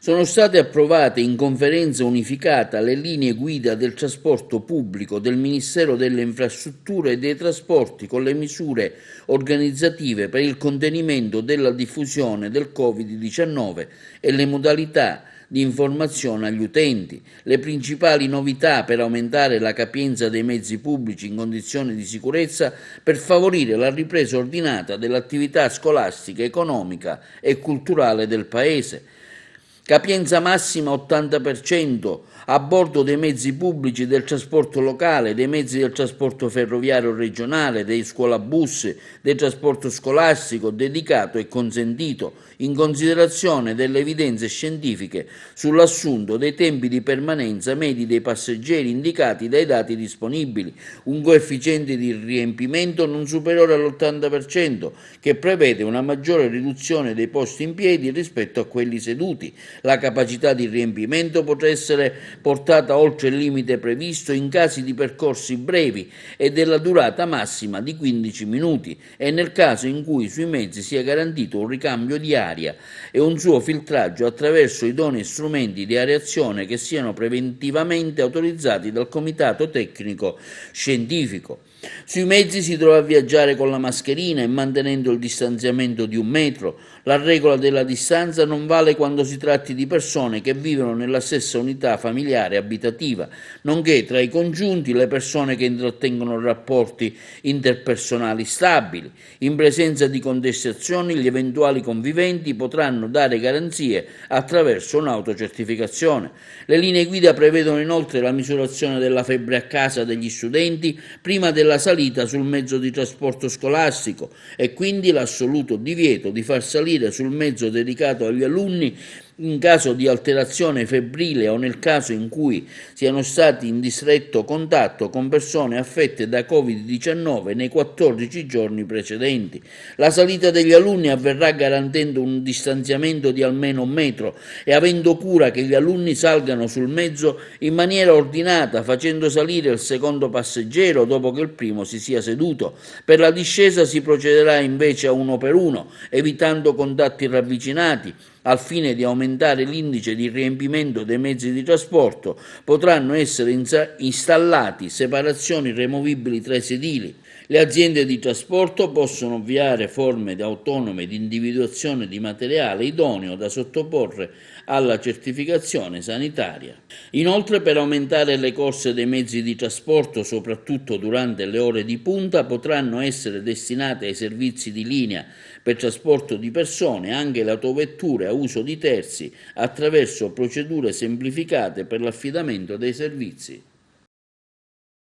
Sono state approvate in conferenza unificata le linee guida del trasporto pubblico del Ministero delle Infrastrutture e dei Trasporti con le misure organizzative per il contenimento della diffusione del Covid-19 e le modalità di informazione agli utenti. Le principali novità per aumentare la capienza dei mezzi pubblici in condizioni di sicurezza per favorire la ripresa ordinata dell'attività scolastica, economica e culturale del Paese. Capienza massima 80% a bordo dei mezzi pubblici del trasporto locale, dei mezzi del trasporto ferroviario regionale, dei scuolabus, del trasporto scolastico dedicato e consentito, in considerazione delle evidenze scientifiche sull'assunto dei tempi di permanenza medi dei passeggeri indicati dai dati disponibili, un coefficiente di riempimento non superiore all'80%, che prevede una maggiore riduzione dei posti in piedi rispetto a quelli seduti. La capacità di riempimento potrà essere portata oltre il limite previsto in casi di percorsi brevi e della durata massima di 15 minuti e nel caso in cui sui mezzi sia garantito un ricambio di aria e un suo filtraggio attraverso idonei strumenti di areazione che siano preventivamente autorizzati dal Comitato Tecnico Scientifico. Sui mezzi si dovrà viaggiare con la mascherina e mantenendo il distanziamento di 1 metro. La regola della distanza non vale quando si tratti di persone che vivono nella stessa unità familiare abitativa, nonché tra i congiunti le persone che intrattengono rapporti interpersonali stabili. In presenza di contestazioni, gli eventuali conviventi potranno dare garanzie attraverso un'autocertificazione. Le linee guida prevedono inoltre la misurazione della febbre a casa degli studenti prima della salita sul mezzo di trasporto scolastico e quindi l'assoluto divieto di far salire sul mezzo dedicato agli alunni in caso di alterazione febbrile o nel caso in cui siano stati in stretto contatto con persone affette da Covid-19 nei 14 giorni precedenti. La salita degli alunni avverrà garantendo un distanziamento di almeno 1 metro e avendo cura che gli alunni salgano sul mezzo in maniera ordinata, facendo salire il secondo passeggero dopo che il primo si sia seduto. Per la discesa si procederà invece a 1 per 1, evitando contatti ravvicinati. Al fine di aumentare l'indice di riempimento dei mezzi di trasporto, potranno essere installati separazioni removibili tra i sedili. Le aziende di trasporto possono avviare forme autonome di individuazione di materiale idoneo da sottoporre alla certificazione sanitaria. Inoltre, per aumentare le corse dei mezzi di trasporto, soprattutto durante le ore di punta, potranno essere destinate ai servizi di linea per trasporto di persone anche le autovetture a uso di terzi attraverso procedure semplificate per l'affidamento dei servizi.